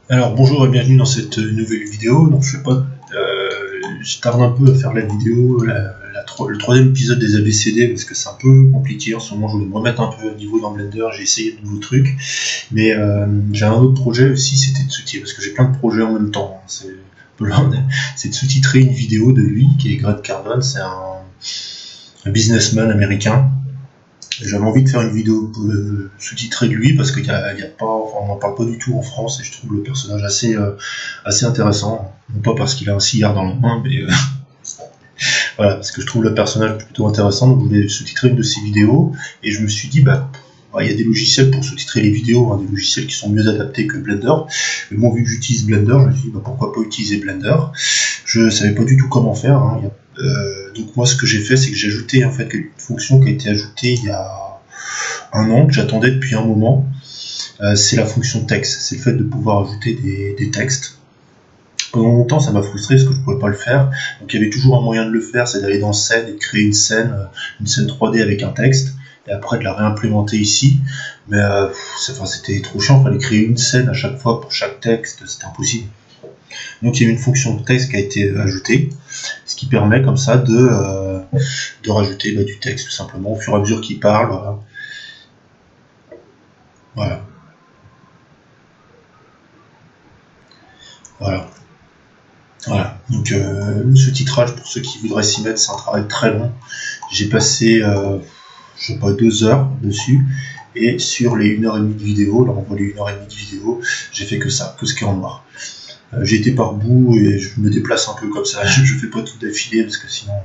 Alors bonjour et bienvenue dans cette nouvelle vidéo. Donc je sais pas, je tarde un peu à faire la vidéo, le troisième épisode des ABCD parce que c'est un peu compliqué en ce moment. Je voulais me remettre un peu à niveau dans Blender, j'ai essayé de nouveaux trucs, mais j'ai un autre projet aussi, c'était de sous-titrer parce que j'ai plein de projets en même temps. C'est de sous-titrer une vidéo de lui qui est Grant Cardone, c'est un businessman américain. J'avais envie de faire une vidéo sous-titrée de lui parce qu'il y a pas, enfin, on n'en parle pas du tout en France et je trouve le personnage assez intéressant. Non pas parce qu'il a un cigare dans la main, mais voilà, parce que je trouve le personnage plutôt intéressant. Donc je voulais sous-titrer une de ses vidéos et je me suis dit, il y a des logiciels pour sous-titrer les vidéos, hein, des logiciels qui sont mieux adaptés que Blender. Mais moi, vu que j'utilise Blender, je me suis dit, pourquoi pas utiliser Blender. Je savais pas du tout comment faire. Hein. Donc moi, ce que j'ai fait, c'est que j'ai ajouté en fait une fonction qui a été ajoutée il y a un an, que j'attendais depuis un moment. C'est la fonction texte. C'est le fait de pouvoir ajouter des textes. Pendant longtemps, ça m'a frustré parce que je ne pouvais pas le faire. Donc il y avait toujours un moyen de le faire, c'est d'aller dans scène et de créer une scène 3D avec un texte, et après de la réimplémenter ici. Mais c'était trop chiant, il fallait créer une scène à chaque fois pour chaque texte, c'était impossible. Donc il y a une fonction de texte qui a été ajoutée, ce qui permet comme ça de rajouter du texte tout simplement au fur et à mesure qu'il parle. Voilà. Voilà. Voilà. Voilà. Donc le sous-titrage, pour ceux qui voudraient s'y mettre, c'est un travail très long. J'ai passé, je sais pas, 2 heures dessus. Et sur les 1h30 de vidéo, là on voit les 1h30 de vidéo, j'ai fait que ça, que ce qui est en noir. J'ai été par bout et je me déplace un peu comme ça. Je fais pas tout d'affilée parce que sinon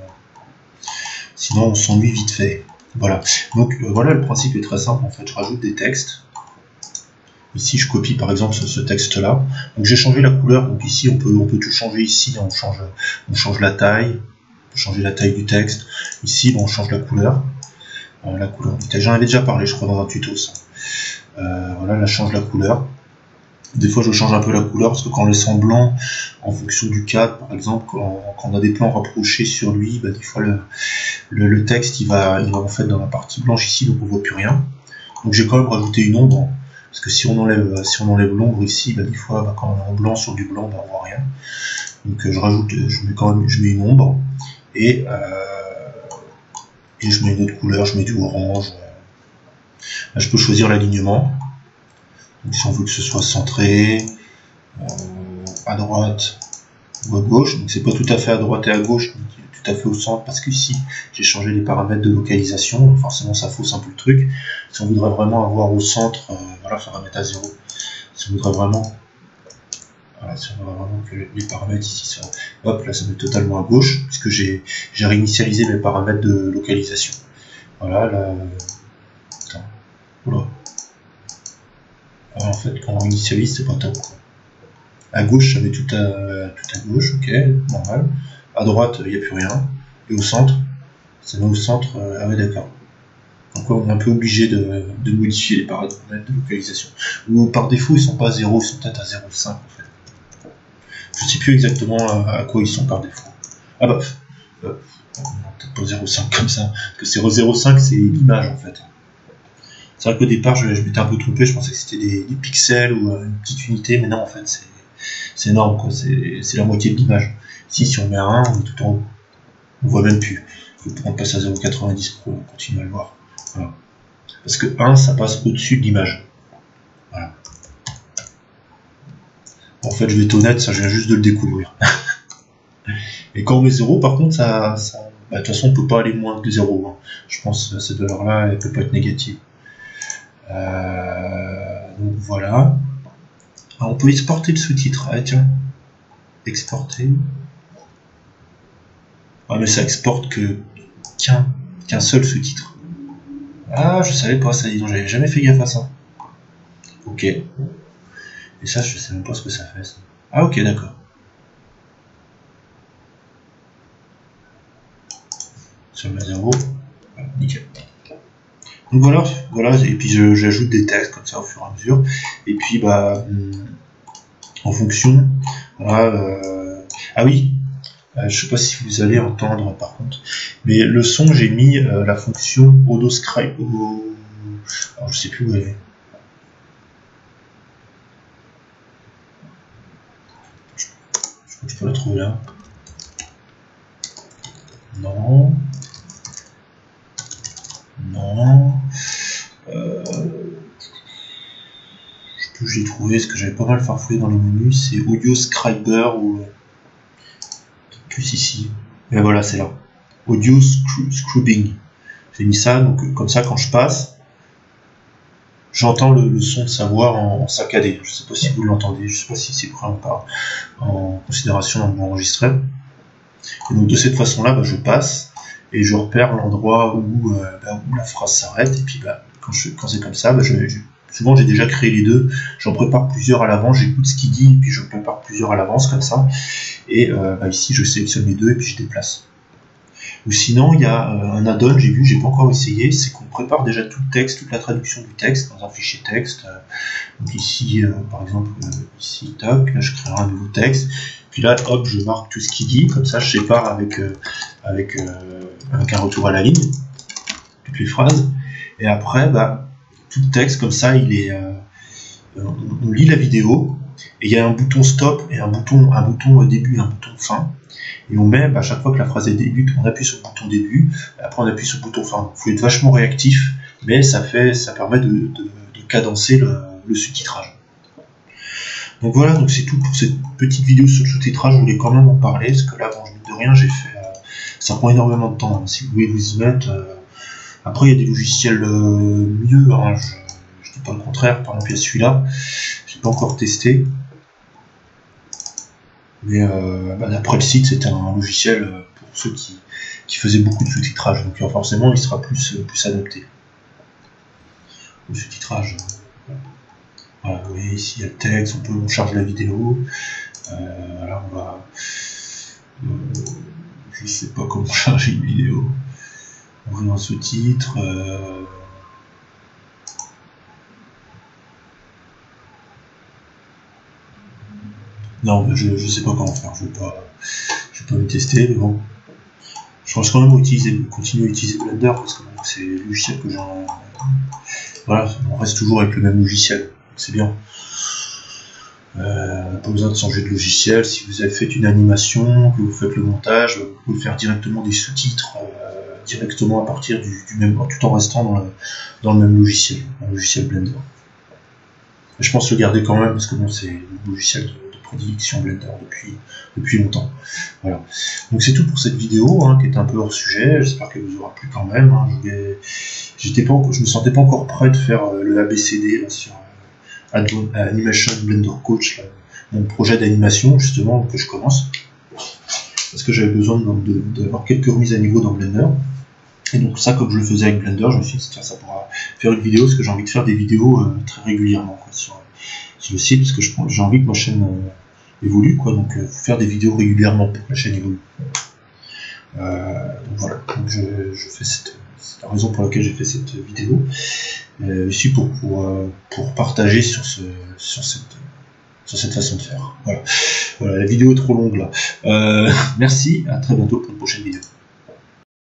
on s'ennuie vite fait. Voilà. Donc voilà, le principe est très simple en fait. Je rajoute des textes. Ici, je copie par exemple ce texte-là. Donc j'ai changé la couleur. Donc ici, on peut tout changer. Ici, on change la taille. On peut changer la taille du texte. Ici, on change la couleur. La couleur du texte. J'en avais déjà parlé, je crois, dans un tuto. Ça. Voilà, là, je change la couleur. Des fois, je change un peu la couleur parce que quand on laisse en blanc, en fonction du cadre, par exemple, quand on a des plans rapprochés sur lui, des fois le texte il va en fait dans la partie blanche ici, donc on voit plus rien. Donc j'ai quand même rajouté une ombre. Parce que si on enlève l'ombre ici, des fois, quand on est en blanc sur du blanc, on voit rien. Donc je mets une ombre et je mets une autre couleur, je mets du orange. Là, je peux choisir l'alignement. Donc si on veut que ce soit centré, à droite ou à gauche, donc c'est pas tout à fait à droite et à gauche, mais tout à fait au centre, parce qu'ici j'ai changé les paramètres de localisation, donc forcément ça fausse un peu le truc. Si on voudrait vraiment avoir au centre, voilà, ça va mettre à 0. Si on voudrait vraiment, voilà, si on voudrait vraiment que les paramètres ici soient, hop, là ça met totalement à gauche, puisque j'ai réinitialisé mes paramètres de localisation. Voilà, là, attends, oula. Alors, en fait, quand on initialise, c'est pas top, quoi. À gauche, ça met tout à gauche, ok, normal. À droite, il n'y a plus rien. Et au centre, ça met au centre, ah ouais, d'accord. Donc on est un peu obligé de modifier les paramètres de localisation. Ou par défaut, ils sont pas à 0, ils sont peut-être à 0,5 en fait. Je sais plus exactement à quoi ils sont par défaut. Ah bah, peut-être pas 0,5 comme ça, parce que c'est 0,5, c'est l'image en fait. C'est vrai qu'au départ, je m'étais un peu trompé, je pensais que c'était des pixels ou une petite unité, mais non, en fait, c'est énorme, quoi. C'est la moitié de l'image. Ici, si on met un 1, on est tout en haut. On voit même plus. Il faut qu'on passe à 0,90 pour continuer à le voir. Voilà. Parce que 1, ça passe au-dessus de l'image. Voilà. En fait, je vais être honnête, ça, je viens juste de le découvrir. Et quand on met 0, par contre, de toute façon, on peut pas aller moins que 0. Hein. Je pense que cette valeur-là, elle peut pas être négative. Donc voilà. Alors, on peut exporter le sous-titre. Ah tiens. Exporter. Ah mais ça exporte qu'un seul sous-titre. Ah je savais pas ça, dis donc, j'avais jamais fait gaffe à ça. Ok. Et ça je sais même pas ce que ça fait ça. Ah ok d'accord. Sur le 0. Voilà, nickel. Donc voilà, et puis j'ajoute des textes comme ça au fur et à mesure. Et puis en fonction. Voilà, ah oui, je sais pas si vous allez entendre par contre, mais le son j'ai mis la fonction Auto-Scribe. Alors je sais plus où elle est. crois que je peux la trouver là. Non. Non. J'ai trouvé, ce que j'avais pas mal farfouillé dans les menus, c'est Audio Scriber ou plus ici. Et voilà, c'est là. Audio Scrubbing. J'ai mis ça, donc comme ça, quand je passe, j'entends le son de sa voix en saccadé. Je sais pas si vous l'entendez, je sais pas si c'est pris en considération dans mon enregistré. Et donc de cette façon-là, bah, je passe et je repère l'endroit où la phrase s'arrête. Et puis quand c'est comme ça, bah, souvent j'ai déjà créé les deux. J'en prépare plusieurs à l'avance, j'écoute ce qu'il dit, et puis je prépare plusieurs à l'avance comme ça. Et ici, je sélectionne les deux et puis je déplace. Ou sinon, il y a un add-on, j'ai pas encore essayé, c'est qu'on prépare déjà tout le texte, toute la traduction du texte dans un fichier texte. Donc ici, par exemple, ici, toc, là je crée un nouveau texte. Puis là, hop, je marque tout ce qu'il dit, comme ça je sépare avec un retour à la ligne, toutes les phrases. Et après, bah, tout le texte, comme ça, il est, on lit la vidéo, et il y a un bouton stop et un bouton début et un bouton fin. Et on met, à chaque fois que la phrase est débute, on appuie sur le bouton début, après on appuie sur le bouton fin. Il faut être vachement réactif, mais ça permet de cadencer le sous-titrage. Donc voilà, donc c'est tout pour cette petite vidéo sur le sous-titrage. Je voulais quand même en parler, parce que là, bon, de rien, j'ai fait. Ça prend énormément de temps, hein, si vous voulez vous y mettre. Après, il y a des logiciels mieux, hein, je dis pas le contraire, par exemple, il y a celui-là, j'ai pas encore testé. Mais d'après le site, c'était un logiciel pour ceux qui faisaient beaucoup de sous-titrage, donc forcément il sera plus adapté au sous-titrage. Voilà, vous voyez ici il y a le texte, on charge la vidéo. Voilà, on va. Je sais pas comment charger une vidéo. Ouvrir un sous-titre. Non, je sais pas comment faire, je vais pas le tester, mais bon. Je pense quand même continuer à utiliser Blender, parce que bon, c'est le logiciel que j'en... Voilà, on reste toujours avec le même logiciel, c'est bien. Pas besoin de changer de logiciel. Si vous avez fait une animation, que vous faites le montage, vous pouvez faire directement des sous-titres, directement à partir du même, tout en restant dans le même logiciel, un logiciel Blender. Je pense le garder quand même, parce que bon, c'est le logiciel de prédilection Blender depuis longtemps. Voilà. Donc c'est tout pour cette vidéo, hein, qui est un peu hors sujet. J'espère qu'elle vous aura plu quand même. Hein. Je me sentais pas encore prêt de faire le ABCD là, sur Animation Blender Coach, là, mon projet d'animation justement que je commence, parce que j'avais besoin d'avoir quelques remises à niveau dans Blender. Et donc ça, comme je le faisais avec Blender, je me suis dit tiens, ça pourra faire une vidéo, parce que j'ai envie de faire des vidéos très régulièrement quoi, sur le site, parce que j'ai envie que ma chaîne évolue, quoi, donc faire des vidéos régulièrement pour que la chaîne évolue. Donc voilà, donc c'est la raison pour laquelle j'ai fait cette vidéo, aussi pour partager sur cette façon de faire. Voilà, la vidéo est trop longue là. Merci, à très bientôt pour une prochaine vidéo.